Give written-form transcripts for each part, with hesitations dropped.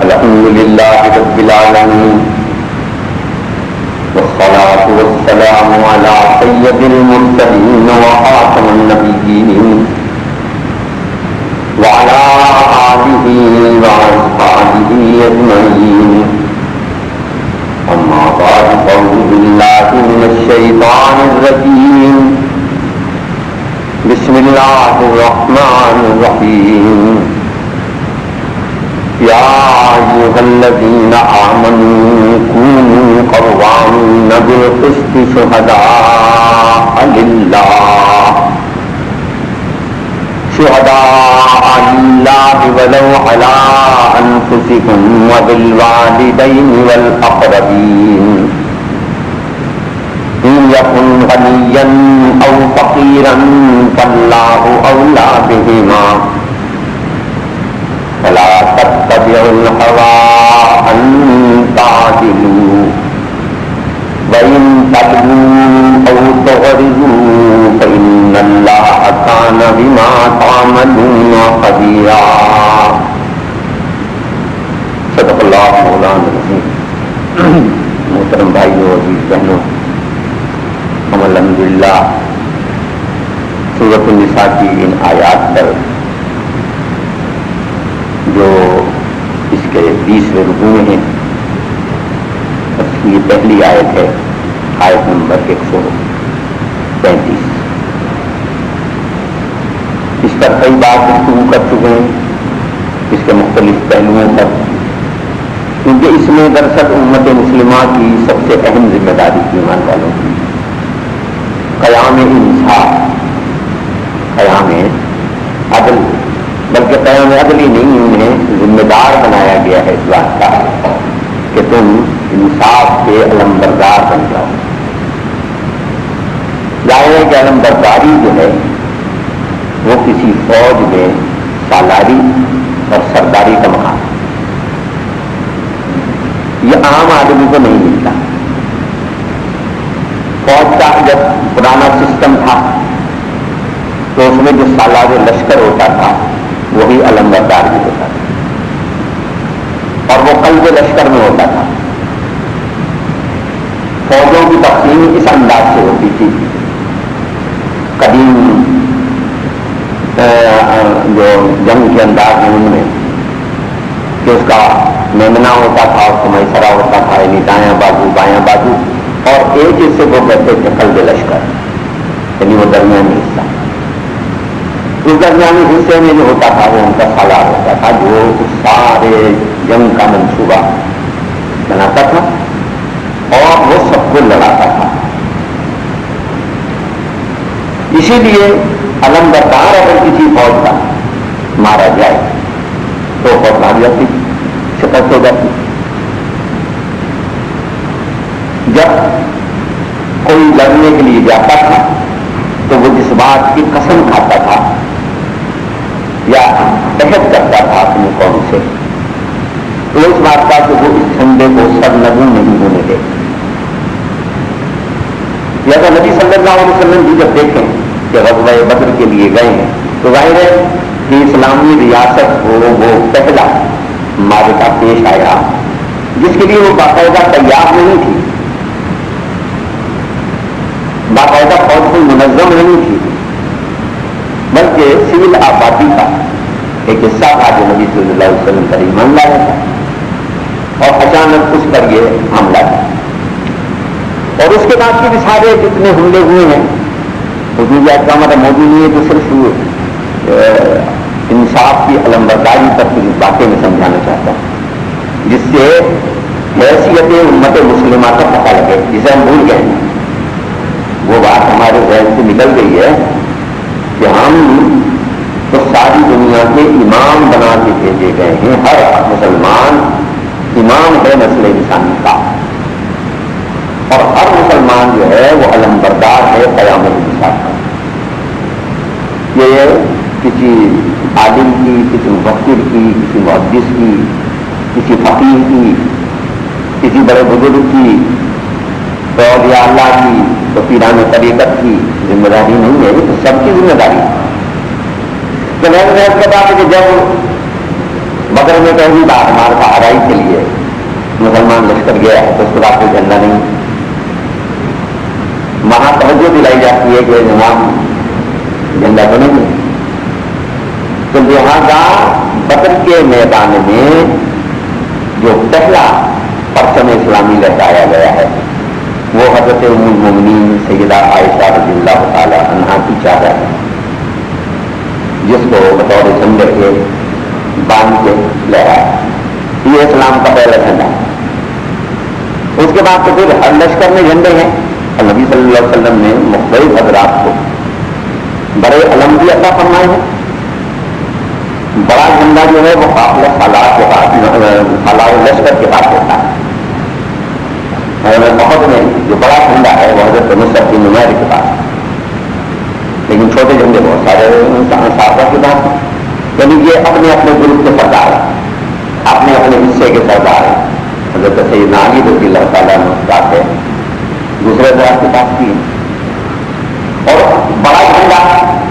الحمد لله رب العالمين والصلاة والسلام على سيد المرسلين وخاتم النبيين وعلى آله وأصحابه أجمعين أما بعد فأعوذ بالله من الشيطان الرجيم بسم الله الرحمن الرحيم يا أيها الذين آمنوا كونوا قوامين بالقسط شهداء لله ولو على أنفسكم وبالوالدين والأقربين إن يكن غنيا أو فقيرا فالله أولى بهما فلا تتبعوا الهوى أن تعدلوا وإن تلووا أو تغرضوا فإن الله كان بما تعملون خبيرا صدق اللہ مولانا العظیم. محترم بھائیوں اور بہنوں، ہم الحمدللہ سورۃ النساء کی ان آیات پر جو اس کے 20ویں رکوع میں ہیں، یہ پہلی آیت ہے، آیت نمبر 135. اس پر کئی بار گفتگو کر چکے ہیں، اس کے مختلف پہلوؤں پر، کیونکہ اس میں دراصل امت مسلمہ کی سب سے اہم ذمہ داری کی ایمان والوں کی قیام انصاف، قیام عدل، بلکہ قیام عدل ہی نہیں، انہیں ذمہ دار بنایا گیا ہے اس بات کا کہ تم انصاف کے علمبردار بن جاؤ. ظاہر ہے کہ علمبرداری جو ہے وہ کسی فوج میں سالاری اور سرداری کا مقام ہے. یہ عام آدمی کو نہیں ملتا. فوج کا جب پرانا سسٹم تھا تو اس میں جو سالار لشکر ہوتا تھا وہی علمبردار بھی ہوتا تھا، اور وہ قلب لشکر میں ہوتا تھا. فوجوں کی تقسیم اس انداز سے ہوتی تھی. قدیم جو جنگ کے انداز ہیں ان میں کہ اس کا میمنا ہوتا تھا، اس کا میسرا ہوتا تھا، یعنی دایاں بازو بایاں بازو، اور ایک حصے کو کہتے تھے قلب لشکر، یعنی وہ درمیانی حصہ. اس درمیانی حصے میں جو ہوتا تھا وہ ان کا سالار ہوتا تھا، جو سارے جنگ کا منصوبہ بناتا تھا اور وہ سب کو لڑاتا تھا. اسی لیے علمبردار اگر کسی فوج کا مارا جائے تو فوج مار جاتی، شکست ہو جاتی. جب کوئی لڑنے کے لیے جاتا تھا تو وہ جس بات کی قسم کھاتا تھا یا عہد کرتا تھا اپنی قوم سے، تو اس بات کا کہ وہ اس جھنڈے کو سرنگو نہیں ہونے دے. یا تو نبی صلی اللہ علیہ وسلم بھی جب دیکھیں کہ غزوہ بدر کے لیے گئے ہیں تو ظاہر ہے کہ اسلامی ریاست کو وہ پہلا معرکہ پیش آیا جس کے لیے وہ باقاعدہ تیار نہیں تھی، باقاعدہ فوج کوئی منظم نہیں تھی، بلکہ سول آبادی کا ایک حصہ تھا جو نبی صلی اللہ علیہ وسلم پر ایمان لایا تھا، اور اچانک اس پر یہ حملہ تھا. اور اس کے بعد کے بھی سارے جتنے حملے ہوئے ہیں حضور کا ہمارا موضوع نہیں ہے، تو صرف انصاف کی علمبرداری پر کچھ باتیں میں سمجھانا چاہتا ہوں جس سے حیثیت امت مسلمہ کا پتہ لگے، جسے ہم بھول گئے ہیں. وہ بات ہمارے ذہن سے نکل گئی ہے کہ ہم تو ساری دنیا کے امام بنا کے بھیجے گئے ہیں. ہر مسلمان امام ہے نسل انسانی کا، اور ہر مسلمان جو ہے وہ علمبردار ہے قیام انصاف کا. یہ کسی عالم کی، کسی مفکر کی، کسی محدث کی، کسی فقیر کی، کسی بڑے بزرگ کی، تو اولیاء اللہ کی، تو پیران طریقت کی ذمہ داری نہیں ہے، یہ تو سب کی ذمہ داری ہے. تو میں نے کہا کہ جب بدر میں پہلی بار ہمارے سہارائی کے لیے مسلمان لشکر گیا تو اس کے بعد کوئی جھنڈا نہیں. وہاں توجہ دلائی جاتی ہے کہ نظام جھنڈا تو نہیں. تو لہٰذا بدر کے میدان میں جو پہلا پرچم اسلامی لہرایا گیا ہے وہ حضرت ام المؤمنین سیدہ عائشہ رضی اللہ تعالی عنہا کی چادر ہے، جس کو بطور جھنڈے کے باندھ کے لہرایا. یہ اسلام کا پہلا جھنڈا ہے. اس کے بعد تو پھر ہر لشکر میں جھنڈے ہیں. اور نبی صلی اللہ علیہ وسلم نے مختلف حضرات کو بڑے علم بھی عطا فرمائے ہیں. بڑا جھنڈا جو ہے وہ قافلہ سالار کے پاس، سالار لشکر کے پاس ہوتا ہے. بہت میں جو بڑا جھنڈا ہے وہ حضرت مصعب بن عمیر کے پاس ہے. لیکن چھوٹے جھنڈے بہت سارے صحابہ کے پاس ہیں. یعنی یہ اپنے اپنے گروپ کے سردار ہیں، اپنے اپنے حصے کے سردار ہیں. حضرت سیدنا علی رضی اللہ تعالیٰ عنہ کے پاس ہے، دوسرے حضرات کے پاس بھی ہے. اور بڑا جھنڈا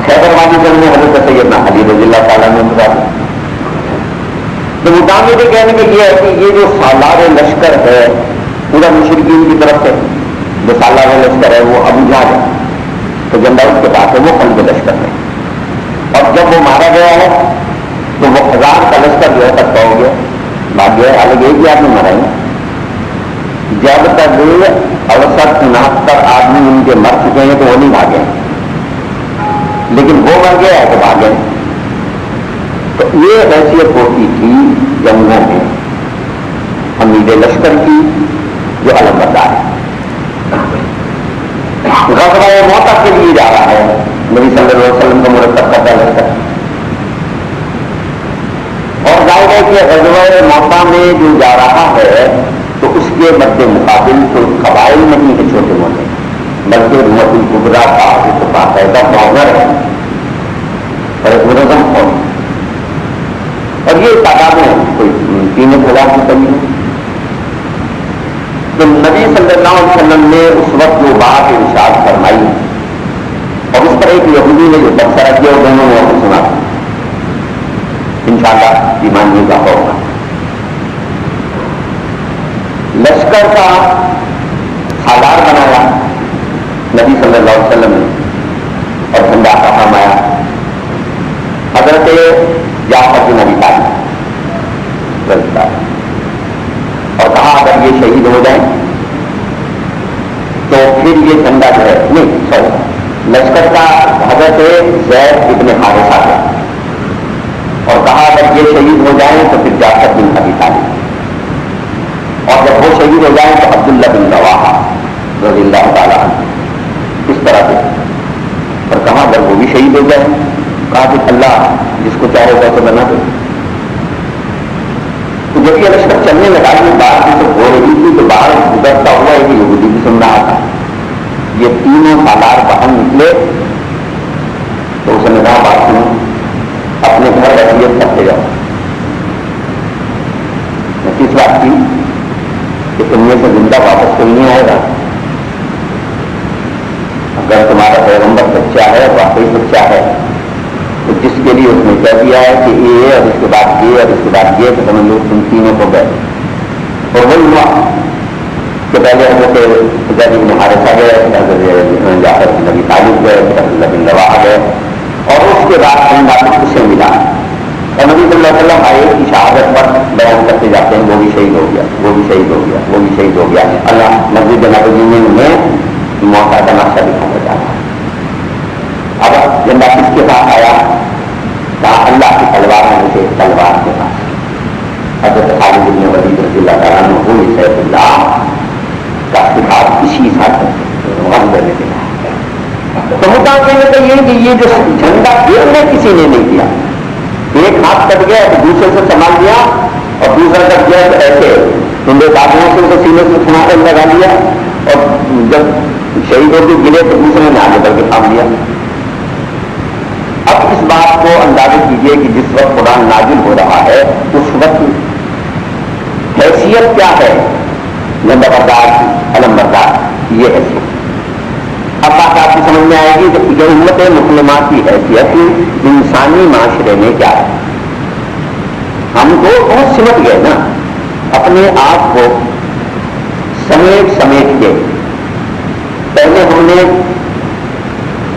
خیبر والی جنگ میں حضرت سیدنا علی رضی اللہ تعالیٰ عنہ کے پاس ہے. تو مقام یہ کہنے کا یہ ہے کہ یہ جو سالار لشکر ہے پورا مشرکین کی طرف سے جو سالار لشکر ہے وہ ابو جہل ہے، تو جھنڈا اس کے پاس ہے، وہ قلب لشکر ہے. اور جب وہ مارا گیا ہے تو وہ 1000 کا لشکر جو ہے تک ہو گیا، بھاگ گیا. حالانکہ ایک ہی آدمی مرا ہے. جب تک 68-69 آدمی ان کے مر چکے ہیں تو وہ نہیں بھاگے، لیکن وہ مر گیا ہے تو بھاگے. تو یہ حیثیت ہوتی تھی جنگوں میں امیر لشکر کی جو علم بردار ہے. غزوہ موتا کے لیے جا رہا ہے نبی صلی اللہ علیہ وسلم کا مرتب کرتا لشکر. اور ظاہر ہے کہ غزوہ موتا میں جو جا رہا ہے تو اس کے مد مقابل تو قبائل نہیں ہے چھوٹے موٹے، بلکہ امت الکبریٰ کا ایک باقاعدہ گورنر ہے اور ایک منظم قوم. اور یہ تعداد میں کوئی 3,000 کی کمی ہے. تو نبی صلی اللہ علیہ وسلم نے اس وقت جو بات ارشاد فرمائی اور اس پر ایک یہودی نے جو تبصرہ کیا وہ دونوں نے ہمیں سنا. انشاءاللہ ایمان کا ہوگا. لشکر کا سالار بنایا نبی صلی اللہ علیہ وسلم نے اور جھنڈا عطا فرمایا حضرت جعفر بن ابی طالب اور کہا اگر یہ شہید ہو جائیں تو پھر یہ جھنڈا جو ہے نہیں لشکر کا حضرت زید ابن حارثہ ہے اور کہا اگر یہ شہید ہو جائیں تو پھر جعفر بن ابی طالب، اور جب وہ شہید ہو جائیں تو عبداللہ بن رواحہ رضی اللہ تعالیٰ عنہ. اس طرح سے اور کہا اگر وہ بھی شہید ہو جائیں کہا کہ اللہ جس کو چاہے گا تو بنا دے. تو جب یہ لشکر چلنے لگا یہ بات جسے ہو رہی تھی تو باہر گزرتا ہوا ایک یہودی بھی سن رہا تھا. یہ تینوں سالار باہر نکلے تو اس نے کہا بات سنو، اپنے گھر وصیت کرتے جاؤ. کس بات کی کہ تم میں سے زندہ واپس کوئی نہیں آئے گا. اگر تمہارا پیغمبر سچا ہے واقعی سچا ہے تو جس کے لیے اس نے کہہ دیا ہے کہ یہ اور اس کے بعد یہ اور اس کے بعد یہ تو تم لوگ تم تینوں کو گئے. اور وہی ہوا کہ پہلے حضرت زید بن حارثہ گئے، حضرت جعفر بن ابی طالب گئے، عبداللہ بن رواحہ گئے اور اس کے بعد ہم اسے ملا. اور نبی صلی اللہ علیہ وسلم آئے کی شہادت پر بیان کرتے جاتے ہیں وہ بھی شہید ہو گیا، وہ بھی شہید ہو گیا، وہ بھی شہید ہو گیا. اللہ مسجد نبوی میں انہیں موتا کا نقشہ دکھاتا جاتا ہے. اب جھنڈا کس کے پاس آیا؟ کہا اللہ کی تلوار میں سے تلوار کے پاس. حضرت خالد بن ولید رضی اللہ تعالیٰ عنہ وہ سیف اللہ کا خطاب اسی ساتھ غلبے میں دیا. تو مدعا کہنے کا یہ کہ یہ جو جھنڈا پھر میں کسی نے نہیں دیا، ایک ہاتھ کٹ گیا تو دوسرے سے سنبھال لیا اور دوسرا کٹ گیا تو ایسے تمہیں بادلوں سے اسے سینے سے تھما کر لگا دیا اور جب شہید ہو کے گرے تو دوسرے نے آگے بڑھ کے تھام لیا. اب اس بات کو اندازہ کیجئے کہ جس وقت قرآن نازل ہو رہا ہے اس وقت حیثیت کیا ہے جھنڈا بردار کی، علم بردار یہ حیثیت. اب بات آپ کی سمجھ میں آئے گی کہ امت مسلمہ کی حیثیت انسانی معاشرے میں کیا ہے. ہم کو بہت سمٹ گئے نا، اپنے آپ کو سمیٹ کے پہلے ہم نے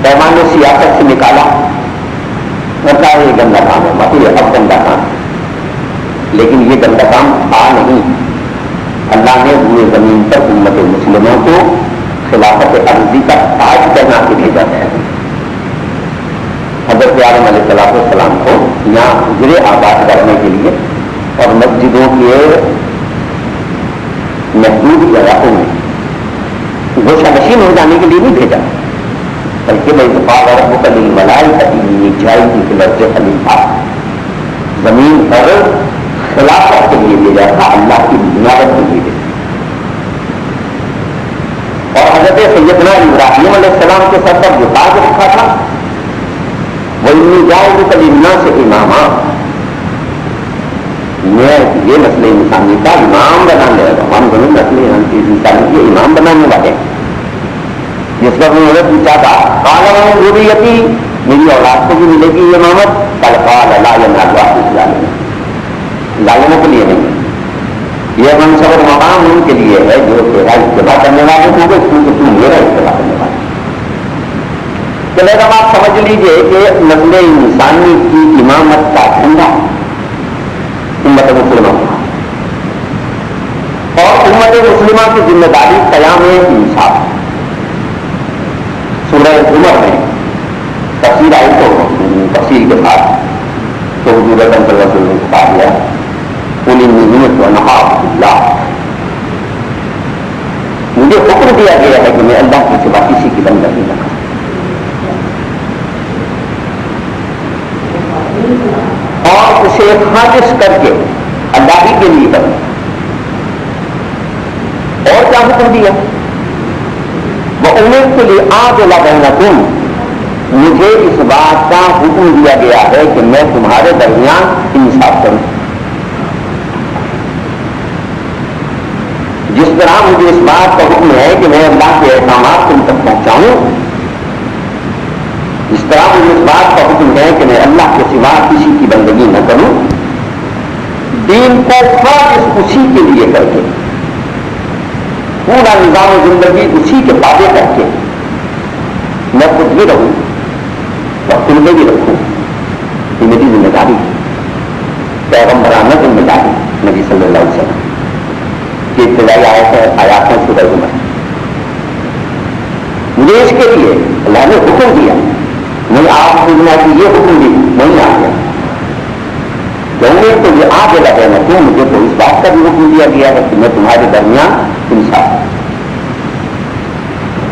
پیمان سیاست سے نکالا اور کہا یہ گندا کام ہے، مت یہ اب گندا کام ہے، لیکن یہ گندا کام تھا نہیں۔ اللہ نے روئے زمین پر امت مسلموں کو خلافت عرضی کا تاج پہنا کے بھیجا ہے۔ حضرت آدم علیہ السلام کو یہاں حجرے آباد کرنے کے لیے اور مسجدوں کے محدود علاقوں میں گوشہ نشین ہو جانے کے لیے نہیں بھیجا، بلکہ میں اتفاق رب کا للملائکۃ جائز خلیفہ زمین پر خلافت کے لیے بھیجا تھا، اللہ کی بنیاد کے لیے بھیجا۔ اور حضرت سیدنا ابراہیم علیہ السلام کے سر پر جو تاج رکھا تھا وہ انی جاعلک للناس اماما، میں یہ نسل انسانی کا امام بنانے لگا۔ ہم دونوں نسل انسانی کے امام بنانے والے ہیں۔ جس پر انہوں نے پوچھا تھا قال ومن ذریتی، میری اولاد کو بھی ملے گی یہ امامت؟ قال لا ینال عہد الظالمین، ظالموں کے لیے نہیں، یہ منصب اور مقام ان کے لیے ہے جو تیرا اتباع کرنے والے ہوں گے، کیونکہ تم میرا اتباع کرنے والے۔ تو میرا بات سمجھ لیجئے کہ نسل انسانی کی امامت کا جھنڈا امت مسلمہ اور امت مسلمہ کی ذمہ داری قیام انصاف۔ سورہ زمر میں تفسیر آئی تو تفصیل کے ساتھ تو حضور اکرم صلی اللہ علیہ وسلم کو کہا گیا قل انی امرت ان اعبد اللہ، مجھے حکم دیا گیا ہے کہ میں اللہ کے سوا کسی کی بندگی نہ کروں اور اسے خالص کر کے اللہ ہی کے لیے کروں۔ اور کیا حکم دیا؟ وَأُمِرْتُ لِأَعْدِلَ بَيْنَكُمْ، مجھے اس بات کا حکم دیا گیا ہے کہ میں تمہارے درمیان انصاف کروں۔ جس طرح مجھے اس بات کا حکم ہے کہ میں اللہ کے احکامات تم تک پہنچاؤں، اس طرح مجھے اس بات کا حکم ہے کہ میں اللہ کے سوا کسی کی بندگی نہ کروں، دین کو خالص اسی کے لیے کر کے، پورا نظام زندگی اسی کے تابع کر کے میں خود بھی رہوں اور تم میں بھی رکھوں، یہ میری ذمہ داری ہے، پیغمبرانہ ذمہ داری نبی صلی اللہ علیہ وسلم کی ابتدائی آیات ہیں سورہ زمر۔ مجھے اس کے لیے اللہ نے حکم دیا، نہیں آپ دنیا کی یہ حکم دی نہیں آ گیا کیونکہ تو یہ آگے لگے نا کیوں، مجھے تو اس بات کا بھی حکم دیا گیا ہے کہ میں تمہارے درمیان انصاف۔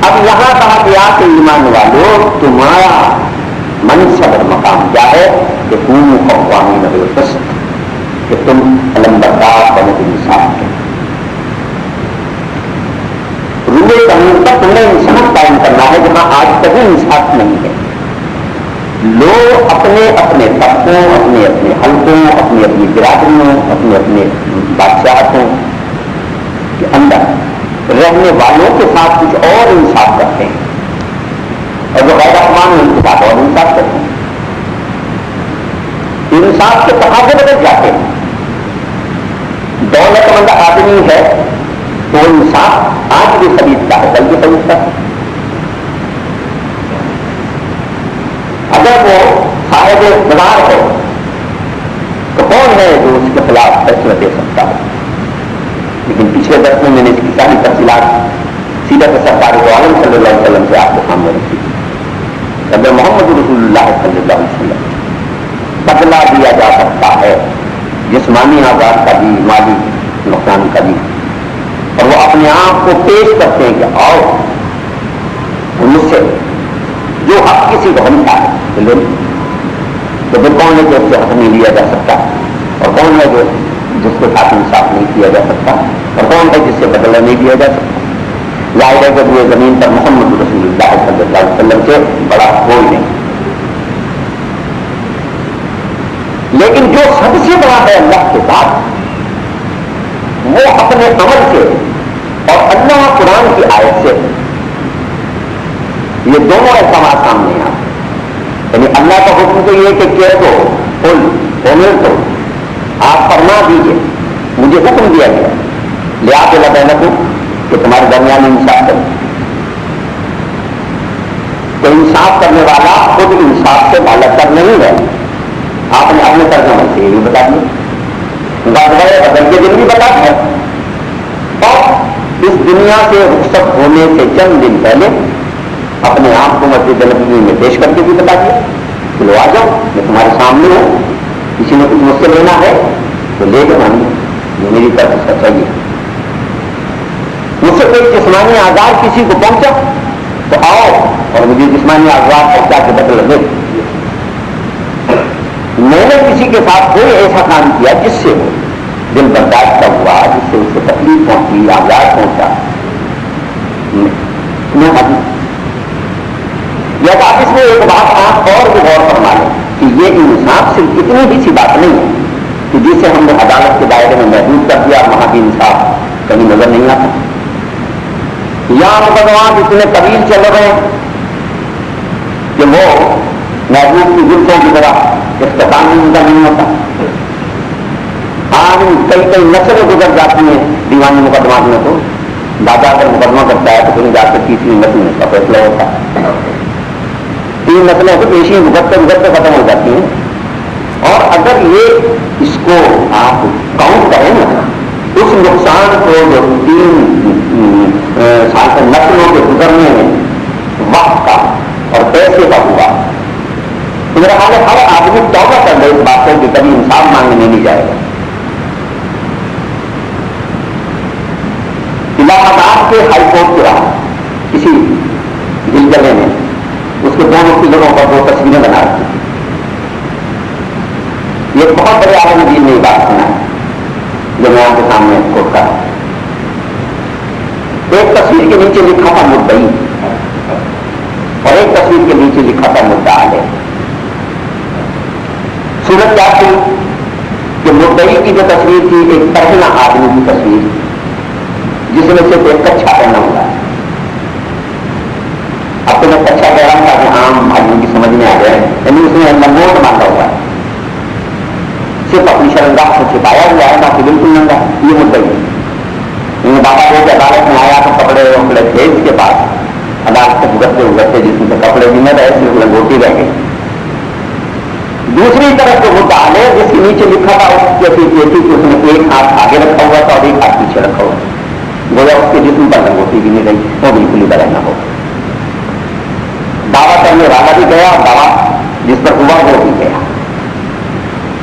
اب یہاں کہا گیا کہ ایمان والو تمہارا منصب اور مقام کیا ہے کہ تم قوامین بالقسط، کہ تم علمبردار بنو انصاف کے روئے زمین پر تمہیں انصاف قائم کرنا ہے جہاں آج تک انصاف نہیں ہے۔ لوگ اپنے اپنے طبقوں، اپنے اپنے حلقوں، اپنی اپنی برادریوں، اپنے اپنے بادشاہتوں کے اندر رہنے والوں کے ساتھ کچھ اور انصاف کرتے ہیں اور جو غیر اقوام ان کے ساتھ اور انصاف کرتے ہیں۔ انصاف کے تقاضے بدل جاتے ہیں۔ دولت مند آدمی ہے تو انصاف آج بھی خریدتا ہے، کل بھی خریدتا ہے۔ اگر وہ صاحب اقتدار ہے تو کون ہے جو اس کے خلاف فیصلہ دے سکتا ہے؟ لیکن پچھلے درس میں نے اس کی ساری تفصیلات سیرت سرکار عالم صلی اللہ علیہ وسلم سے آپ کے سامنے رکھی۔ اگر محمد رسول اللہ صلی اللہ علیہ وسلم بدلا دیا جا سکتا ہے جسمانی آزاد کا بھی، مالی نقصان کا بھی، اور وہ اپنے آپ کو پیش کرتے ہیں کہ آؤ مجھ سے جو حق کسی کو ملتا ہے تو پھر کون ہے جو اس سے حق نہیں لیا جا سکتا، اور کون ہے جو جس کے ساتھ انصاف نہیں کیا جا سکتا، اور کون ہے جس سے بدلہ نہیں دیا جا سکتا؟ ظاہر ہے کہ وہ زمین پر محمد رسول اللہ صلی اللہ علیہ وسلم سے بڑا کوئی نہیں، لیکن جو سب سے بڑا ہے اللہ کے بعد وہ اپنے عمل سے اور اللہ قرآن کی آیت سے، یہ دونوں احکامات سامنے آتے۔ یعنی اللہ کا حکم تو یہ کہ کہہ دو قل امرت آپ فرما دیجیے، مجھے حکم دیا گیا لحاظ لبینکم کہ تمہارے درمیان انصاف کرو. تو انصاف کرنے والا خود انصاف سے بالغ کر نہیں ہے. آپ نے اپنے ترجمے سے یہ بھی بتا دیا، بدل کے دن بھی بتا دیا، اور اس دنیا سے رخصت ہونے سے چند دن پہلے اپنے آپ کو مسجد نبوی میں پیش کر کے بھی بتا دیا کہ لو آ جاؤ، میں تمہارے سامنے ہوں، کسی نے کچھ مجھ سے لینا ہے تو لے کے مانگو، یہ میری طرف سے چاہیے. مجھ سے کوئی جسمانی آزار کسی کو پہنچا تو آؤ اور مجھے جسمانی آزار پہنچا کے بدل دے. میں نے کسی کے ساتھ کوئی ایسا کام کیا جس سے وہ دل برداشت کا ہوا، جس سے اسے تکلیف پہنچی، آزار پہنچا، میں ابھی یا آپ اس میں ایک بات آپ اور بھی غور فرما لیں کہ یہ انصاف صرف اتنی بھی سی بات نہیں ہے کہ جسے ہم نے عدالت کے دائرے میں محدود کر دیا، وہاں بھی انصاف کہیں نظر نہیں آتا. یہاں مقدمات اتنے طویل چل رہے ہیں کہ وہ محدود کی گلفوں کی طرح اختتام ان کا نہیں ہوتا. آج کئی نسلیں گزر جاتی ہیں دیوانی مقدمات میں، تو دادا اگر مقدمہ کرتا ہے تو کہیں جا کر تیسری نسل میں اس کا فیصلہ ہوتا ہے. 3 نسلیں تو پیشی گزرتے ختم ہو جاتی ہیں. اور اگر یہ اس کو آپ کاؤنٹ کریں نا، اس نقصان کو جو 3 نسلوں کے گزرنے میں وقت کا اور پیسے کا ہوا، تو میرا خیال ہے ہر آدمی توبہ کر لے اس بات کو کہ کبھی انصاف مانگنے نہیں جائے گا. الہ آباد کے ہائی کورٹ کے راہ کسی زلزلے میں اس کے 2 مقتدروں پر 2 تصویریں بنا رہی تھیں. یہ بہت بڑے عالم دین نے یہ بات سنا ہے جو میں آپ کے سامنے کوٹ کر رہا ہوں. ایک تصویر کے نیچے لکھا تھا مدعی اور ایک تصویر کے نیچے لکھا تھا مدعا علیہ. صورت کیا تھی کہ مدعی کی جو تصویر تھی ایک پہلا آدمی کی تصویر جس میں صرف ایک کچھا پہنا ہوا ہے. اب تو میں کچھا کہہ رہا تھا کہ عام آدمی کی سمجھ میں آ جائے، یعنی اس میں لنگوٹ باندھا ہوا ہے، صرف اپنی شرمگاہ سے چھپایا ہوا ہے، باقی بالکل ننگا. یہ مدعی ہے. بابا جو عدالت میں آیا تو کپڑے وپڑے تھے اس کے پاس، عدالت سے گزرتے جس میں کپڑے بھی نہ رہے، صرف لنگوٹی رہ گئی. دوسری طرف جو مدعا علیہ جس کے نیچے لکھا تھا اس کی یہ تھی کہ اس نے ایک ہاتھ آگے رکھا ہوا تھا اور ایک ہاتھ پیچھے رکھا ہوا. گویا اس کے جسم پر لنگوٹی بھی نہیں رہی، وہ بالکل ہی بڑھنا ہو. دعویٰ کرنے والا بھی گیا اور دعویٰ جس پر ہوا وہ بھی گیا.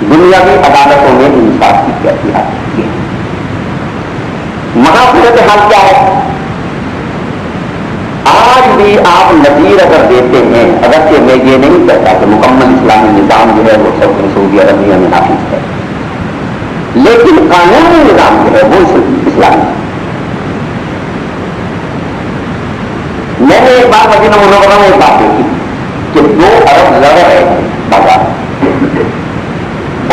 دنیاوی عدالتوں میں انصاف کی کیسی حالت کی ہے. وہاں صورت حال کیا ہے؟ آج بھی آپ نظیر اگر دیتے ہیں، اگرچہ میں یہ نہیں کہتا کہ مکمل اسلامی نظام جو ہے وہ سب سعودی عربیہ میں نافذ ہے، لیکن قانونی نظام جو ہے وہ اسلامی. میں نے ایک بار مدینہ منورہ میں ایک بات دیکھی کہ 2 ارب لڑ رہے ہیں بازار،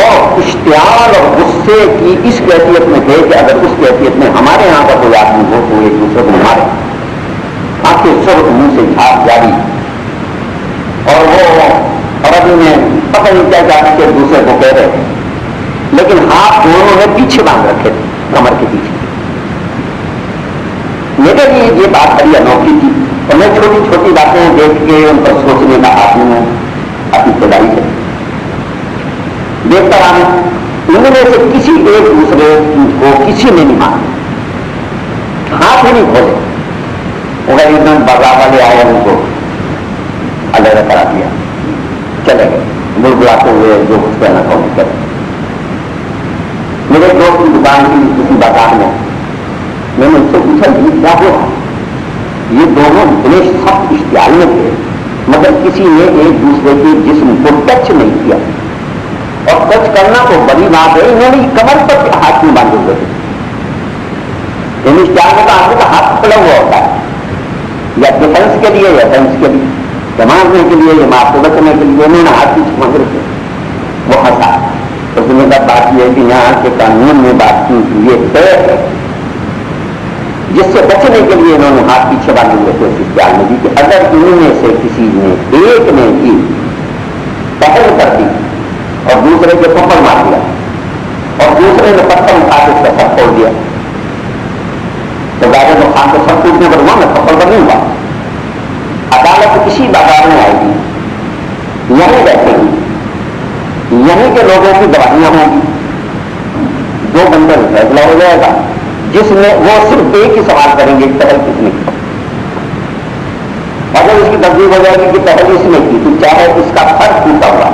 اور اشتعال اور غصے کی اس کیفیت میں تھے کہ اگر اس کیفیت میں ہمارے یہاں کا کوئی آدمی ہو تو ایک دوسرے کو مارے، آنکھیں سب منہ سے جھاگ جاری، اور وہ عربی میں پتہ نہیں کیا جاتی کہ ایک دوسرے کو کہہ رہے تھے، لیکن ہاتھ دونوں نے پیچھے باندھ رکھے تھے کمر کے پیچھے. میرے لیے یہ بات بڑی انوکھی تھی اور میں چھوٹی چھوٹی باتیں دیکھ کے ان پر سوچنے کا آدمی ہوں اپنی خدائی سے دیکھتا رہا. ان میں سے کسی ایک دوسرے کو کسی نے نہیں مانا، ہاتھ ہی نہیں کھولے. وہ ایک دم بازار والے آئے ان کو الگ کرا دیا، چلے گئے بڑبڑاتے ہوئے جو کچھ کہنا تھا وہ کرے. میرے دوست کی دکان کی کسی بازار میں نے ان سے پوچھا کہ کیا ہوا؟ یہ دونوں اتنے سخت اشتعال میں تھے مگر کسی نے ایک دوسرے کے جسم کو ٹچ نہیں کیا، اور ٹچ کرنا تو بڑی بات ہے، انہوں نے کمر پر ہاتھ میں باندھے ہوئے تھے. یعنی اشتعال میں تو آدمی کا ہاتھ کھلا ہوا ہوتا ہے، یا ڈیفینس کے لیے یا ڈیفینس کے لیے، مارنے کے لیے یا مارتے بچنے کے لیے. انہوں نے ہاتھ پیچھے باندھ رکھے. وہ ہنسا. اس میں بات یہ ہے کہ یہاں کے قانون میں بات کی یہ طے ہے جس سے بچنے کے لیے انہوں نے ہاتھ پیچھے باندھے ہوئے تھے اس اشتعال میں بھی کہ اگر ان میں سے کسی نے ایک نے بھی پہل کر دی اور دوسرے کے پپڑ مار دیا اور دوسرے نے پتھر اٹھا کے اس کا سر توڑ دیا، تو ظاہر نقصان تو سر ٹوٹنے پر ہوا، میں پتھر پر نہیں ہوا۔ عدالت کسی بازار میں آئے گی، یہیں بیٹھے گی، یہیں کے لوگوں کی گواہیاں ہوں گی، دو بندے فیصلہ ہو جائے گا، جس میں وہ صرف ایک ہی سوال کریں گے کہ پہل کس نے کی، اگر اس کی تصدیق ہو جائے گی کہ پہل اس نے کی تو چاہے اس کا سر ٹوٹا ہوا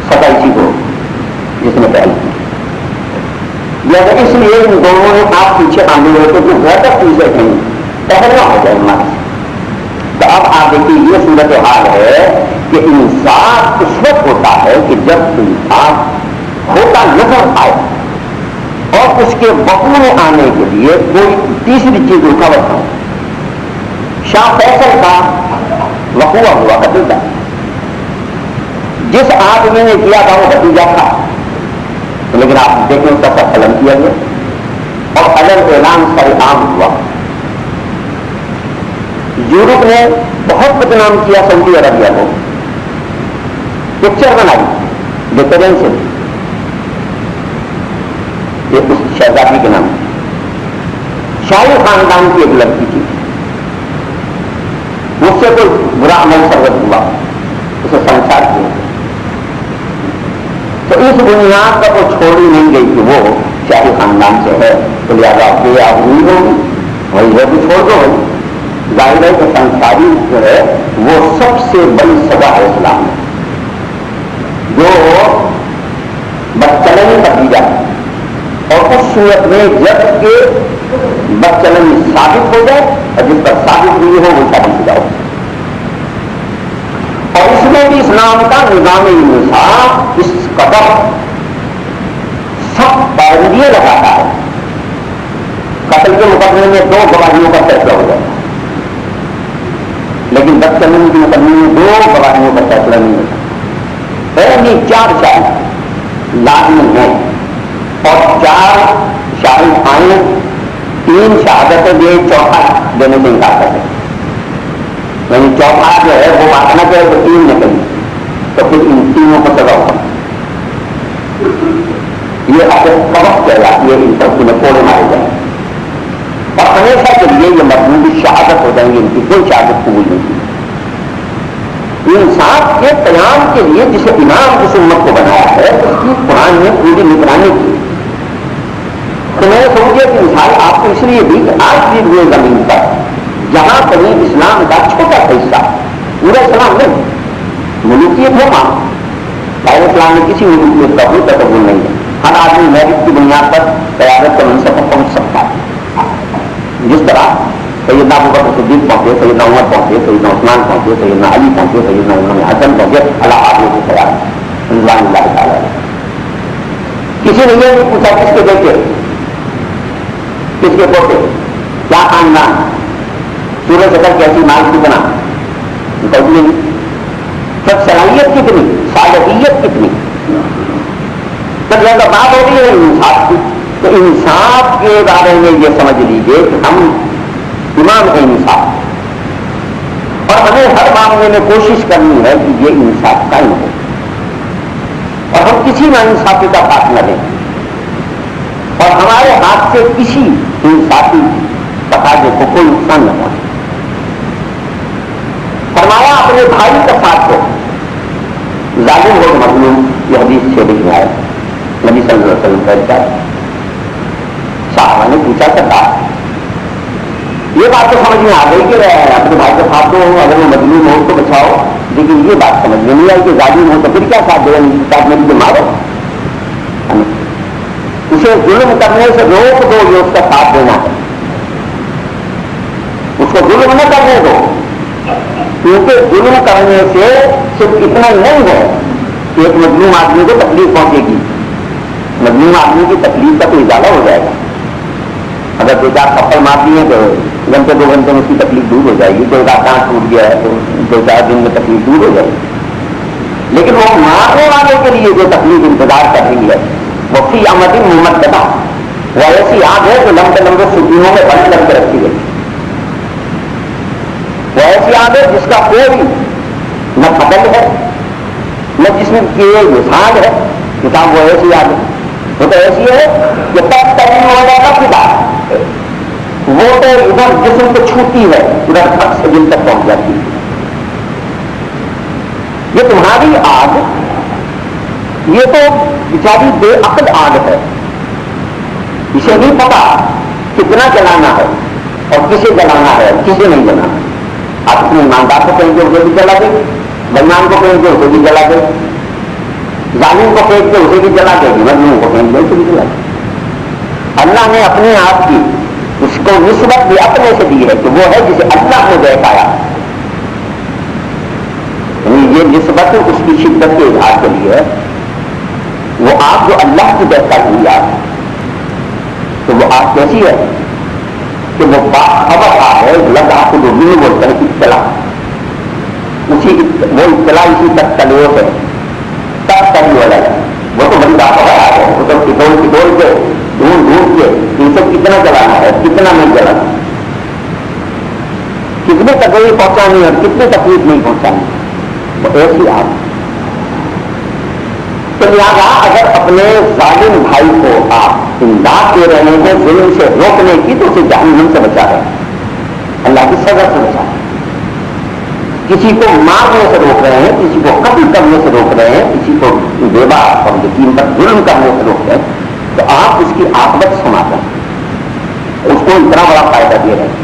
سزا اسی کو جس نے پہل کی۔ لہٰذا اس لیے ان دونوں نے آپ پیچھے آنے ہوئے تو جو زیادہ چیزیں ہیں پہل نہ ہو جائے ہمارے سے۔ تو اب آپ دیکھیے یہ صورت حال ہے کہ انصاف اس وقت ہوتا ہے کہ جب انصاف ہوتا نظر آئے اور اس کے وقوع میں آنے کے لیے کوئی تیسری چیز رکاوٹ ہو۔ شاہ فیصل کا وقوع ہوا قتل کا، جس آدمی نے کیا تھا وہ بھتیجا تھا، لیکن آپ دیکھیں اس کا سب قلم کیا گیا اور عدم اعلان سر عام ہوا۔ یورپ نے بہت بدنام کیا سعودی عربیہ کو، پکچر بنائی ڈیکرین سے، یہ اس شہزادی کے نام شاہی خاندان کی ایک لڑکی تھی، مجھ سے کوئی برا عمل سرگرم ہوا اسے سنسار کیا، تو اس بنیاد پر وہ چھوڑی نہیں گئی کہ وہ شاہی خاندان سے ہے تو لہٰذا بے آبروئی ہوگی، وہی ہے تو چھوڑ دو۔ ظاہر ہے کہ سنساری جو ہے وہ سب سے بڑی سزا ہے اسلام میں، جو بدچلنی کر دی جائے، اور اس صورت میں جب کہ بدچلنی ثابت ہو جائے اور جس پر ثابت نہیں ہو وہ شادی شدہ ہو۔ اور اس میں بھی اسلام کا نظام انصاف اس قدر سخت پابندیاں لگاتا ہے، قتل کے مقدمے میں 2 گواہیوں کا فیصلہ ہو جاتا ہے، لیکن بدچلنی کے مقدمے میں 2 گواہیوں کا فیصلہ نہیں ہوتا۔ پہلی 4 شاہد لازمی ہیں اور 4 شاہد آئیں، 3 شہادتیں دے، چوتھا دینے سے انکار کرتے ہیں، یعنی چوتھا جو ہے وہ بات نہ کرے تو 3 نے کہی تو پھر ان تینوں کو سزا ہوگا۔ یہ اگر سبق کہلاتی ہے، ان سب میں کوڑے مارے جائیں اور ہمیشہ کے لیے یہ مضمون شہادت ہو جائیں گے، ان کی کوئی شہادت قبول نہیں کی۔ انصاف کے قیام کے لیے جسے امام اس امت کو بنایا ہے اس کی قرآن نے پوری نگرانی کی۔ تو میں نے سمجھا کہ مثال آپ کو اس لیے دی کہ آج بھی ہوئے زمین پر جہاں کہیں اسلام کا چھوٹا سا حصہ، پورا اسلام نہیں، ملوکیت ہے وہاں، غیر اسلام میں کسی ملوکیت کا کوئی تصور نہیں ہے، ہر آدمی میرٹ کی بنیاد پر قیادت کے منصب پر پہنچ سکتا ہے۔ جس طرح سیدنا ابوبکر صدیق پہنچے، سیدنا عمر پہنچے، سیدنا عثمان پہنچے، سیدنا علی پہنچے، سیدنا امام حسن پہنچے، اللہ آدمی کو خیال رضوان اللہ تعالیٰ۔ کسی نے یہ نہیں پوچھا کس کے بیٹے، کس کے پوتے، کیا خاندان، سورج شکل کیسی، مال کتنا، نہیں، سب صلاحیت کتنی، صالحیت کتنی۔ جب زیادہ بات ہو رہی ہے انصاف کی تو انصاف کے بارے میں یہ سمجھ لیجیے کہ ہم امام ہے انصاف، اور ہمیں ہر معاملے میں کوشش کرنی ہے کہ یہ انصاف قائم ہو اور ہم کسی نہ انصافی کا ساتھ نہ دیں اور ہمارے ہاتھ سے کسی انصافی تقاضے کو کوئی نقصان نہ پہنچے۔ فرمایا اپنے بھائی کا ساتھ ہو، ظالم ہو مظلوم، یہ حدیث سے لکھ آئے نبی صلی اللہ علیہ وسلم کا ارشاد۔ صحابہ نے پوچھا کرتا یہ بات تو سمجھ میں آ گئی کہ اپنے بھائی کا ساتھ دو، اگر وہ مظلوم ہو تو بچاؤ، لیکن یہ بات سمجھ میں نہیں آئی کہ ظالم ہو تو پھر کیا ساتھ دو، ساتھ میں بھی مارو، اسے ظلم کرنے سے روک دو، یہ اس کا ساتھ دینا ہے، اس کو ظلم نہ کرنے دو، کیونکہ ظلم کرنے سے صرف اتنا ہی نہیں ہے کہ ایک مظلوم آدمی کو تکلیف پہنچے گی، مظلوم آدمی کی تکلیف کا تو اضافہ ہو جائے گا۔ اگر 2-4 تھپڑ مار دیے تو گھنٹے 2 گھنٹے میں اس کی تکلیف دور ہو جائے گی، کوئی کا کانٹ ٹوٹ گیا ہے تو 2-4 دن میں تکلیف دور ہو جائے گی، لیکن وہ مارنے والے کے لیے جو تکلیف انتظار کر رہی ہے وہ فی امد ممددہ، وہ ایسی آگ ہے جو لمبے لمبے ستونوں میں بند کر کے رکھی گئی، وہ ایسی آگ ہے جس کا کوئی نہ قتل ہے نہ جس میں کی مثال ہے، کتاب وہ ایسی آگ ہے وہ تو ایسی ہے کہ تب تک ہو جاتا فدا، وہ تو ادھر جسم کو چھوتی ہے، ادھر تک سے دل تک پہنچ جاتی ہے. یہ تمہاری آگ، یہ تو بیچاری بے عقل آگ ہے، اسے نہیں پتا کتنا جلانا ہے اور کسے جلانا ہے اور کسے نہیں جلانا. آپ اپنے ایماندار کو کہیں گے اسے بھی جلا دیں، بدنام کو کہیں گے اسے بھی جلا دیں، ظالم کو کہیں گے اسے بھی جلا دے گی، مظلوم کو کہیں گے اسے بھی جلا دے. اللہ نے اپنے آپ کی اس کو نسبت بھی اپنے سے دی ہے کہ وہ ہے جسے اللہ نے بہکایا. یہ نسبت اس کی شدت کے اظہار کے لیے، وہ آپ جو اللہ کی بہکا ہوئی آپ، تو وہ آپ کیسی ہے کہ وہ باخبر ہے، لگا کو جو بھی بولتا ہے اطلاع، وہ اطلاع اسی تک تلیوں سے تب تلی والا ہے. وہ تو بڑی باخبر آ ہے، وہ تو کٹول کے ڈھونڈ کے ان سے کتنا جلانا ہے کتنا نہیں جلانا، کتنے تکلیف پہنچانی اور کتنے تکلیف نہیں پہنچانی. ایسی آپ تو لہٰذا اگر اپنے ظالم بھائی کو آپ امداد دے رہے ہیں ظلم سے روکنے کی، تو اسے جہنم سے بچا رہے ہیں، اللہ کی سزا سے بچا رہے ہیں. کسی کو مارنے سے روک رہے ہیں، کسی کو قتل کرنے سے روک رہے ہیں، کسی کو بیوہ اور یتیم پر ظلم کرنے سے روک رہے ہیں، تو آپ اس کی عاقبت سناتے ہیں، اس کو اتنا بڑا فائدہ دے رہے ہیں.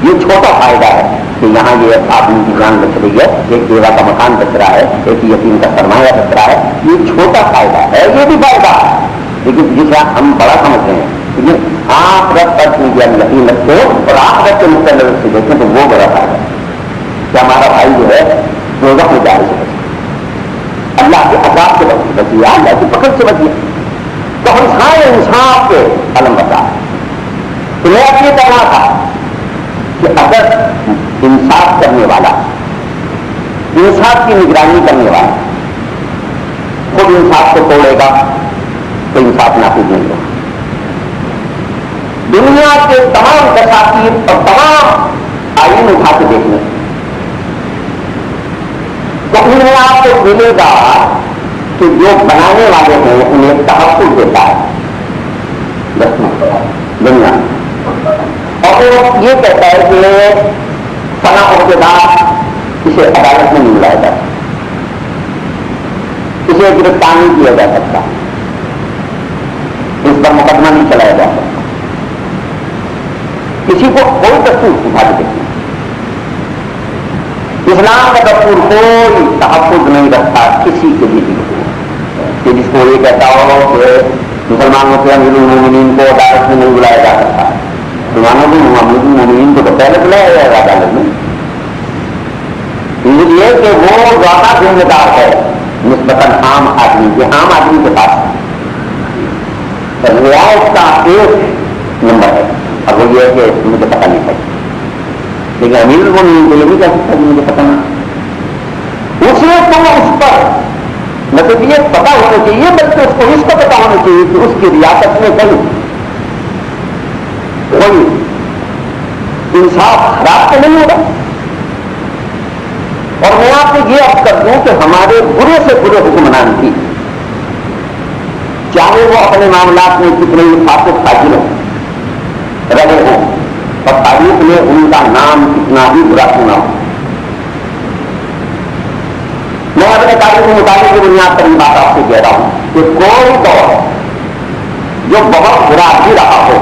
یہ چھوٹا فائدہ ہے کہ یہاں یہ آدمی کی جان بچ رہی ہے، ایک بیوہ کا مکان بچ رہا ہے، ایک یتیم کا سرمایہ بچ رہا ہے. یہ چھوٹا فائدہ ہے، یہ بھی فائدہ ہے، لیکن جسے ہم بڑا سمجھتے ہیں. لیکن آخرت پر یقین رکھتے اور آخرت کے مقصد نظر سے دیکھیں تو وہ بڑا فائدہ ہے کہ ہمارا بھائی جو ہے دوزخ میں جانے سے بچے، اللہ کے عذاب سے بچی، اللہ کی پکڑ سے بچی. تو ہم سارے انصاف کے علم بتا. تو میں اب یہ کہنا تھا کہ اگر انصاف کرنے والا، انصاف کی نگرانی کرنے والا خود انصاف کو توڑے گا تو انصاف نافذ نہیں ہوگا. دنیا کے تمام دساتیر اور تمام آئین اٹھا کے دیکھنے تو ان میں آپ کو ملے گا کہ جو بنانے والے ہیں انہیں تحفظ دیتا ہے دنیا، اور وہ یہ کہتا ہے کہ فلاں عہدیدار اسے عدالت میں نہیں بلایا جا سکتا، اسے گرفتار نہیں کیا جا سکتا، اس پر مقدمہ نہیں چلایا جا سکتا. کسی کو کوئی دستور اٹھا کے دیکھنا. اسلام کا دستور کوئی تحفظ نہیں رکھتا کسی کے بھی کہ جس کو یہ کہتا ہو کہ مسلمانوں کے امیر المومنین کو عدالت میں نہیں بلایا جا سکتا. مسلمانوں کے امیر المومنین کو تو پہلے بلایا جائے گا عدالت میں، اس لیے کہ وہ زیادہ ذمہ دار ہے نسبتاً عام آدمی کے. عام آدمی کے پاس رعایت کا ایک نمبر ہے، اب وہ یہ ہے کہ مجھے پتہ نہیں چاہیے، لیکن امیر المومنین کو یہ نہیں کہہ سکتا کہ مجھے پتہ نہیں. اسے تو اس پر نہ صرف یہ پتا ہونا چاہیے بلکہ اس کو اس کو پتا ہونا چاہیے کہ اس کی ریاست میں کہیں کوئی انصاف خراب تو نہیں ہوگا. اور میں آپ کو یہ عرض کر دوں کہ ہمارے برے سے برے حکمران بھی، چاہے وہ اپنے معاملات میں کتنے ہی فاسد تاجر رہے ہوں اور تاریخ میں ان کا نام کتنا بھی برا سنا ہو، میں اپنے تاریخ کے مطابق کی بنیاد پر یہ بات آپ سے کہہ رہا ہوں کہ کوئی دور جو بہت برا بھی رہا ہو،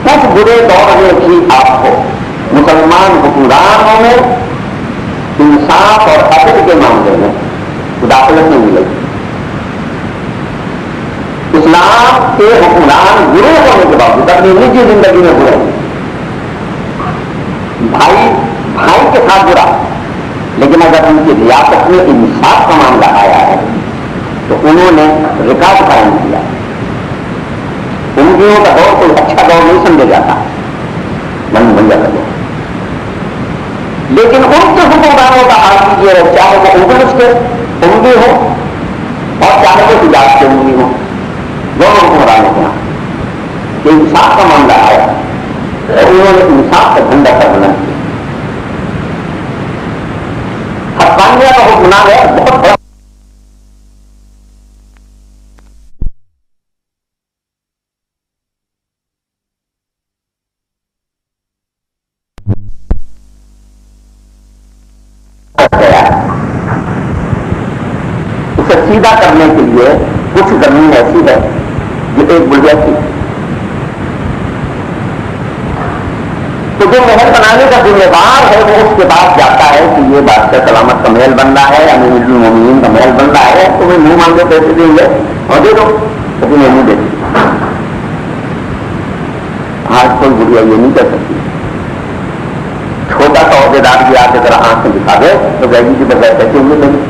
اس برے دور میں بھی آپ کو مسلمان حکمرانوں میں انصاف اور عدل کے معاملے میں مداخلت نہیں ملے گی. اسلام کے حکمران برے ہونے کے باوجود اپنی نجی زندگی میں برے، بھائی کے ساتھ برا، لیکن اگر ان کی ریاست میں انصاف کا معاملہ آیا ہے تو انہوں نے ریکارڈ قائم کیا. انگلیوں کا دور کوئی اچھا دور نہیں سمجھا جاتا، بن جاتا دور. لیکن ان کے حکمرانوں کا حال کیجیے، چاہے وہ انگلش کے انگلی ہو اور چاہے وہ حجاز کے انگلی ہو، دونوں حکمرانوں کے یہاں کہ انصاف کا معاملہ آیا انہوں نے انصاف کا جھنڈا کا بلند کیا. حقانیہ کا حکمران ہے بہت بڑا سیدھا کرنے کے لیے کچھ زمین ایسی ہے جو ایک بڑھیا تھی، تو جو محل بنانے کا ذمہ دار ہے وہ اس کے بعد جاتا ہے کہ یہ بادشاہ سلامت کا محل بن رہا ہے، امیر المومنین کا محل بن رہا ہے، تمہیں منہ مانگے پیسے دیں گے اور دے دو، لیکن یہ نہیں دیتے۔ آج کوئی بڑھیا یہ نہیں کر سکتی، چھوٹا سا عہدیدار بھی آ کے ذرا آنکھ سے دکھا دے تو کہے گی کہ بغیر پیسے ہوئے نہیں،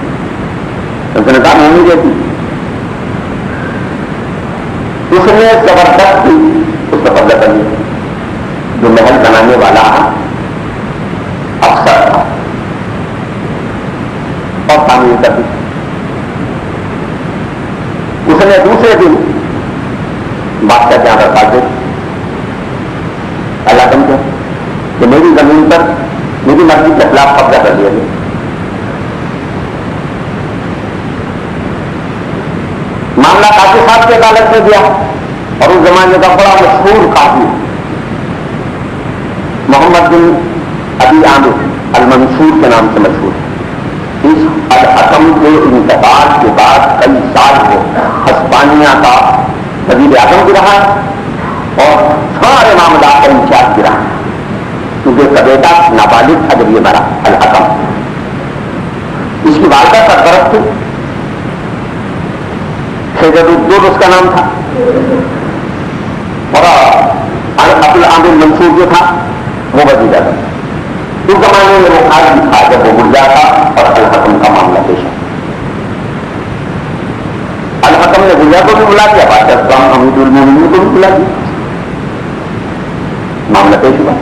اس نے کہا نہیں دیتی۔ اس نے زبردست اس کا قبضہ کر لیا، جو محل بنانے والا افسر تھا، اور تعمیر کر دی۔ اس نے دوسرے دن بادشاہ کے یہاں رکھا دے اللہ سمجھے کہ میری زمین پر میری مرضی کے خلاف قبضہ کر دیا گیا۔ معاملہ قاضی صاحب کی عدالت میں گیا، اور اس زمانے کا بڑا مشہور قاضی محمد بن ابی عامر المنصور کے نام سے مشہور، اس الحکم کے انتقال کے بعد کئی سال وہ ہسپانیہ کا وزیر اعظم بھی رہا اور سارے معاملات کا انچارج بھی رہا، کیونکہ اس کا بیٹا نابالغ تھا جب یہ مرا الحکم۔ اس کی والدہ سرپرست تھی، سید الدین اس کا نام تھا، اور ابو العامر منصور جو تھا وہ وزیر اعظم۔ اس زمانے میں وہ قاضی تھا جب وہ گرجا تھا اور الحکم کا معاملہ پیش ہے۔ الحکم نے گرجا کو بھی بلا دیا، بادشاہ امیر المومنین کو بھی بلا دیا، معاملہ پیش ہوا۔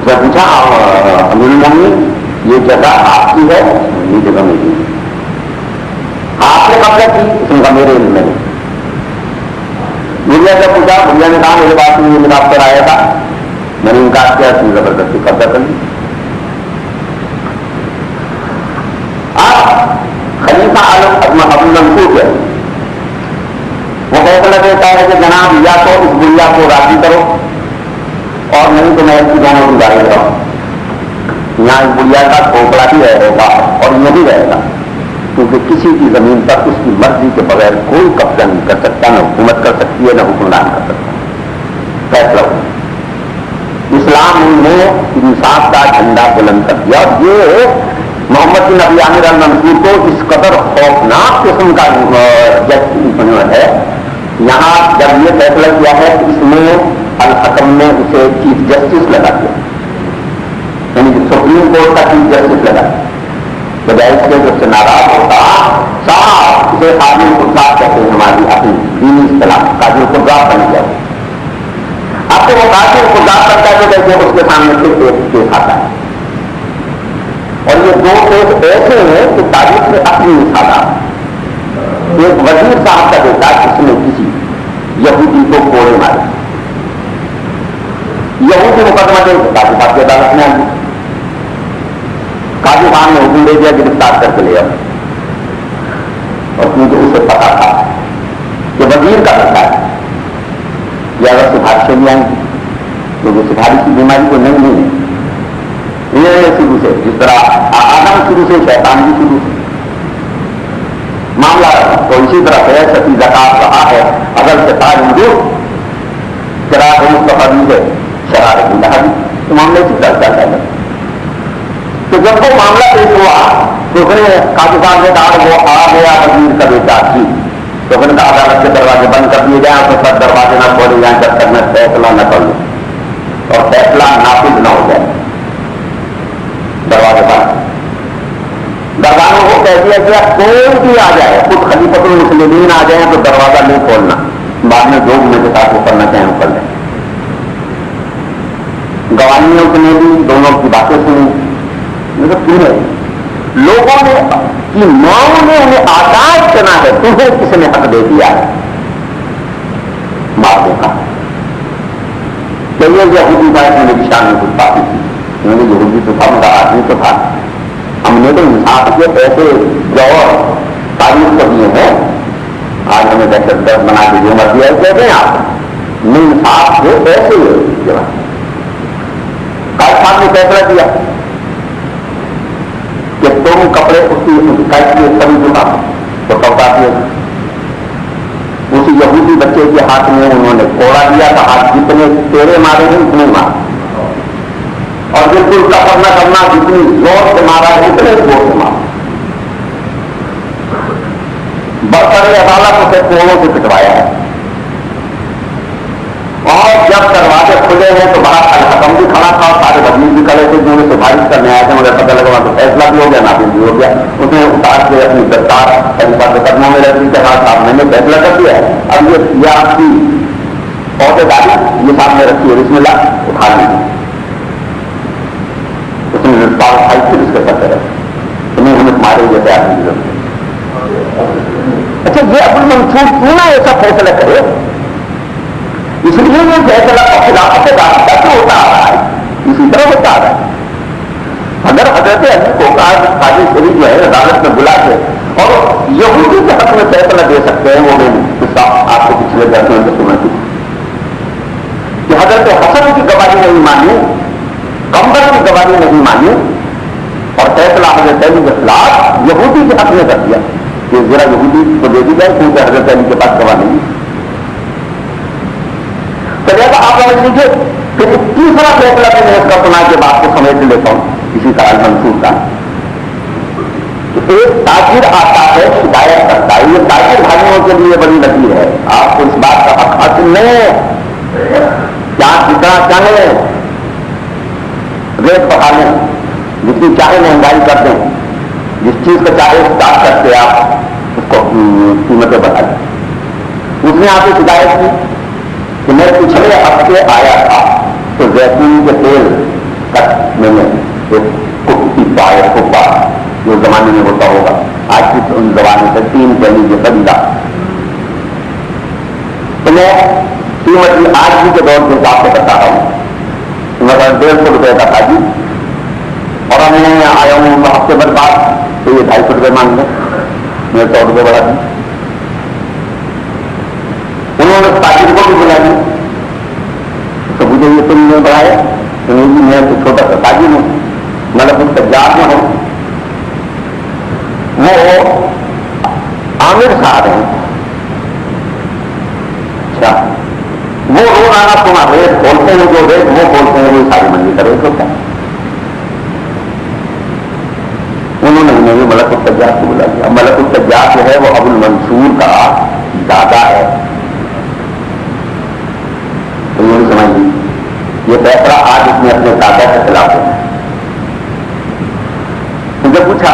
جب پوچھا امیر المومنین یہ جگہ آپ کی ہے؟ یہ جگہ میری ہے۔ آپ نے قبضہ کی؟ اس نے کہا میرے علم میں نہیں۔ گریا سے پوچھا، گریا نے کہا میرے پاس میں یہ میرا افسر آیا تھا، میں نے انکار کیا، اس نے زبردستی قبضہ کر لی۔ اب خلیفہ عالم ابو منصور ہے، وہ فیصلہ دیتا ہے کہ جناب یا تو اس گریا کو راضی کرو اور نہیں تو میں اس کی دونوں گزارے رہا ہوں، یہاں اس گریا کا کھوپڑا بھی رہے گا اور یہ بھی رہے گا، کیونکہ کسی کی زمین پر اس کی مرضی کے بغیر کوئی قبضہ نہیں کر سکتا، نہ حکومت کر سکتی ہے نہ حکمران کر سکتا۔ فیصلہ ہو، اسلام نے انصاف کا جھنڈا بلند کر دیا، اور یہ محمد بن ابی عامر المنصور کو اس قدر خوفناک قسم کا ہے۔ یہاں جب یہ فیصلہ کیا ہے کہ اس میں الحکم نے اسے چیف جسٹس لگا دیا، یعنی سپریم کورٹ کا چیف جسٹس لگا دیا، بجائے اس کے جب سے ناراض ہوتا صاحب اسے قاضی القضات کہتے ہیں، ہماری اپنی دینی اصطلاح قاضی القضات بن گیا۔ اب تو وہ قاضی القضات بنتا ہے تو کہتے ہیں اس کے سامنے پھر ایک کیس آتا ہے، اور یہ دو کیس ایسے ہیں کہ تاریخ میں اپنی مثالات۔ ایک وزیر صاحب کا بیٹا جس نے کسی یہودی کو کوڑے مارے، یہودی مقدمہ دے قاضی صاحب کی عدالت میں آ گئی، قاضی صاحب نے حکم دے دیا گرفتار کر کے لے آؤ، اور کیونکہ اسے پتا تھا کہ وزیر کا بیٹا ہے، یہ اگر سفارشیں بھی آئیں گی کیونکہ سفارش کی بیماری کو نہیں ہے، یہ شروع سے جس طرح آدم شروع سے شیطان بھی شروع سے معاملہ، تو اسی طرح سے ستی زکات رہا ہے، اگر سے تاج شراب مستقبل ہے شرارت بھی تو معاملے سے چلتا ہے۔ تو جب وہ معاملہ پیش ہوا تو پھر قاضی صاحب نے کہا وہ آ گیا وزیر کا بیٹا کی، تو پھر عدالت کے دروازے بند کر دیے جائیں، تو سب دروازے نہ کھولے جائیں جب تک میں فیصلہ نہ کر لوں اور فیصلہ نافذ نہ ہو جائے۔ دروازے بند، درباروں کو کہہ دیا گیا کوئی بھی آ جائے، خود خلیفۃ المسلمین آ جائیں تو دروازہ نہیں کھولنا، بعد میں 2 مہینے کے ساتھ وہ کرنا چاہیں وہ کر لیں۔ گواہیوں نے بھی دونوں کی باتیں سنی، مطلب پورے لوگوں نے کی ماؤں نے انہیں آزاد کرنا ہے، تمہیں کس نے حق دے دیا ہے مارنے کا؟ کہ یہ یہودی بات میں میری شان میں کچھ باتیں تھی، انہوں نے یہودی تو تھا، ان کا آدمی تو تھا، ہم نے تو انصاف کے ایسے جوہر تاریخ کو دیے ہیں، آج ہمیں دہشت گرد بنا کے جو مرضی ہے کہتے ہیں آپ، انصاف کے ایسے قائد صاحب نے فیصلہ کیا، کہ تم کپڑے اس کی کٹ کے سبھی دکھا تو کپڑا دیا اسی یہودی بچے کے ہاتھ میں انہوں نے کوڑا دیا تھا، ہاتھ جتنے تیرے مارے ہیں اتنے مارے، اور بالکل کفر نہ کرنا، جتنی زور سے مارا ہے اتنے زور سے مارا، برسر عدالت اسے کوڑوں سے پٹوایا ہے۔ اور جب دروازے کھلے ہیں تو بڑا الحکم بھی کھڑا تھا، سارے بدلی بھی کھڑے تھے جو سفارش کرنے آئے تھے، مگر پتہ لگا تو فیصلہ بھی ہو گیا، نافذ بھی ہو گیا۔ اس نے اتار کے اپنی گرفتار خلیفہ کے قدموں میں رکھ دی کہ ہاں صاحب میں نے فیصلہ کر دیا ہے، اب یہ آپ کی عہدے داری یہ سامنے رکھی ہے، بسم اللہ اٹھا لیجیے۔ اس نے گرفتار اٹھائی، پھر اس کے ساتھ تمہیں ہمیں تمہارے جیسے آدمی کی ضرورت ہے۔ اچھا یہ ابو المنصور کیوں نہ ایسا فیصلہ کرے؟ اس لیے یہ فیصلہ خلافت راشدہ سے ہوتا آ رہا ہے، اسی طرح ہوتا آ رہا ہے۔ اگر حضرت علی کو قاضی شریف جو ہے عدالت میں بلا کے اور یہودی کے حق میں فیصلہ دے سکتے ہیں، وہ میں نے آپ کو پچھلے درسوں میں سنا تھی کہ حضرت حسن کی گواہی نہیں مانی، قمر کی گواہی نہیں مانی، اور فیصلہ حضرت علی کے خلاف یہودی کے حق میں کر دیا کہ ذرا یہودی کو دے دی جائے کیونکہ حضرت علی کے پاس گواہ نہیں۔ لہٰذا آپ سمجھ لیجیے، پھر ایک تیسرا فیصلہ بھی میں اس کا سنا کے بعد کو سمیٹ لیتا ہوں اسی طرح منصور کا، کہ ایک تاجر آتا ہے شکایت کرتا ہے، یہ تاجر بھائیوں کے لیے بڑی لکیر ہے، آپ کو اس بات کا حق حاصل نہیں ہے، کیا جتنا چاہیں ریٹ بڑھا لیں، جتنی چاہے مہنگائی کر دیں، جس چیز کو چاہے اسٹارٹ کر کے آپ اس کو قیمتیں بڑھا دیں۔ اس نے آپ کی شکایت کی کہ میں پچھلے ہفتے آیا تھا تو زیتون کے تیل کا میں نے ایک کپی پایا، کپا جو زمانے میں ہوتا ہوگا، آج کی ان زمانے سے 3 پہلی جو خریدا، تو میں قیمت آج بھی کے دور کے حساب سے بتا رہا ہوں، مگر 150 روپئے کا تھا جی، اور میں آیا ہوں ہفتے بھر بعد تو یہ 250 روپئے مانگ لیں، میں 100 روپئے بڑھا دوں۔ انہوں نے تاجر کو بھی بلا دی تو مجھے یہ تم نے بڑھایا، میں تو چھوٹا سا تاجر ہوں، مطلب اس تجار میں ہوں، وہ عامر صاحب ہیں، اچھا وہ روزانہ تمہارا ریٹ کھولتے ہیں، جو ریٹ وہ کھولتے ہیں وہ ساری منڈی کا ریٹ ہوتا ہے۔ انہوں نے ہمیں ملک التجار کو بلا دیا۔ ملک التجار جو ہے وہ ابو المنصور کا دادا ہے، یہ فیصلہ آج اس نے اپنے دادا کے خلاف ہے۔ مجھے پوچھا،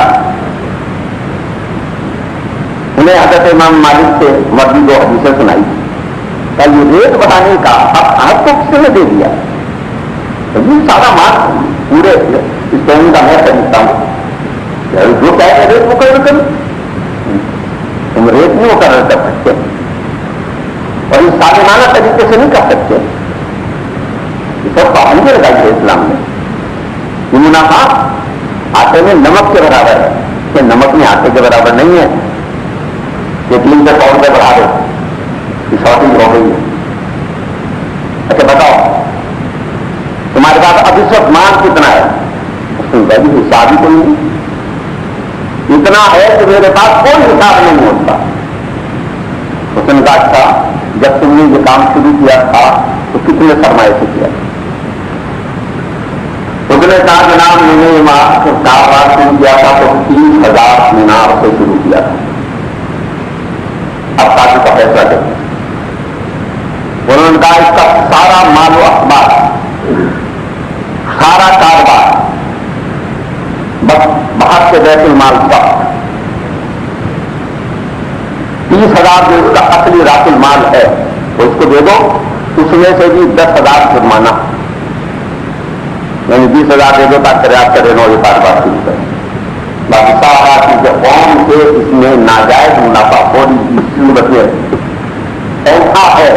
انہیں حضرت امام مالک سے مرضی 2 حدیثیں سنائی، کہ یہ ریٹ بڑھانے کا آپ کو کس نے دے دیا؟ سارا مال پورے اس ٹائم کا میں خریدتا ہوں، جو چاہے ریٹ مقرر کروں، تم ریٹ نہیں مقرر کر سکتے اور اس سالانہ طریقے سے نہیں کر سکتے، سب پابندی لگائی ہے اسلام نے۔ یہ منافع آٹے میں نمک کے برابر ہے، کہ نمک میں آٹے کے برابر نہیں ہے کہ 3 سے 100 روپئے بڑھا دو، یہ شارٹیج ہو گئی ہے۔ اچھا بتاؤ تمہارے پاس اب اس وقت مال کتنا ہے؟ اس نے کہا جی حساب ہی تو نہیں، اتنا ہے کہ میرے پاس کوئی حساب نہیں ہوتا۔ اس نے کہا تھا جب تم نے یہ کام شروع کیا تھا تو کتنے سرمایہ سے کیا؟ اس نے کہا جناب میں نے کاروبار شروع کیا تھا تو 30,000 دینار سے شروع کیا تھا، اب تاکہ کا فیصلہ کریں۔ انہوں نے کہا اس کا سارا مال و اخبار، سارا کاروبار، باہر سے بیت المال وقت 30,000 جو اس کا اصلی راس المال ہے وہ اس کو دے دو، اس میں سے بھی 10,000 جرمانہ، یعنی 20,000 دے دو تاکہ ریاض کرے نو یہ کاروبار شروع کریں۔ باقی سارا چیزیں قوم سے اس میں ناجائز منافع تھوڑی مصیبت میں ایسا ہے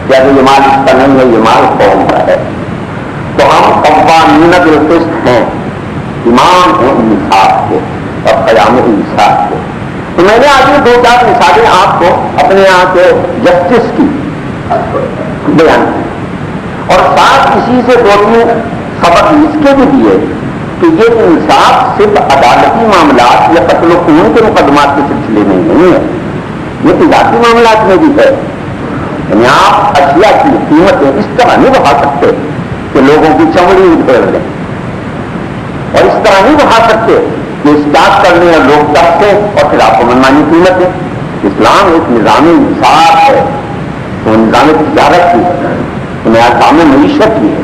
کہ اگر یہ مال اس کا نہیں ہے، یہ مال قوم کا ہے، تو ہم قوانین بالقسط ہیں، امام ہیں انصاف کے اور قیام انصاف کے۔ تو میں نے آج یہ 2-4 مثالیں آپ کو اپنے یہاں کے جسٹس کی بیان کی، اور ساتھ اسی سے 2-3 سبق اس کے بھی دیے کہ یہ انصاف صرف عدالتی معاملات یا قتل و خون کے مقدمات کے سلسلے میں نہیں ہے، یہ تجارتی معاملات میں بھی ہے. یعنی آپ اشیاء کی قیمتیں اس طرح نہیں بڑھا سکتے کہ لوگوں کی چمڑی ادھیڑ دیں، اور اس طرح نہیں بڑھا سکتے کہ اسٹارٹ کرنے اور لوگ ترسیں اور پھر آپ کو منمانی قیمت ہے. اسلام ایک نظام انصاف ہے، وہ نظام تجارت کی ہے، وہ نظام معیشت کی ہے،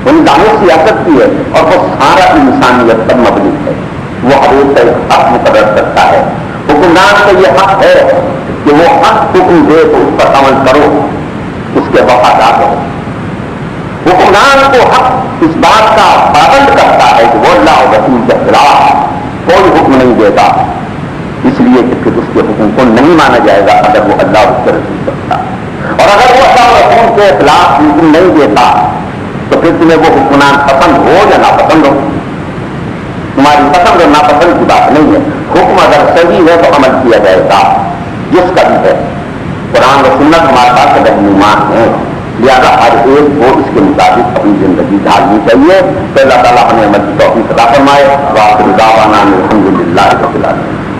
وہ نظام سیاست کی ہے، اور وہ سارا انسانیت پر مبنی ہے. وہ ہر ایک کا ایک حق مقرر کرتا ہے. حکمران کا یہ حق ہے کہ وہ حق حکم دے تو اس پر عمل کرو، اس کے وفادار ہو. حکمران کو حق اس بات کا پابند کرتا ہے کہ وہ اللہ اور رسول کے خلاف کوئی حکم نہیں دیتا، اس لیے کہ پھر اس کے حکم کو نہیں مانا جائے گا اگر وہ اللہ اور اس کے رسول کرتا ہے. اور اگر وہ اللہ اور رسول کے خلاف حکم نہیں دیتا تو پھر تمہیں وہ حکمران پسند ہو یا ناپسند ہو، تمہاری پسند اور ناپسند کی بات نہیں ہے. حکم اگر صحیح ہے تو عمل کیا جائے گا، جس کا بھی ہے. قرآن و سنت ہمارے پاس رہنمان ہیں، لہٰذا ہر ایک کو اس کے مطابق اپنی زندگی ڈالنی چاہیے. تو اللہ تعالیٰ ہمیں عمل کی توفیق عطا فرمائے. وآخر دعوانا الحمد للہ رب العالمین.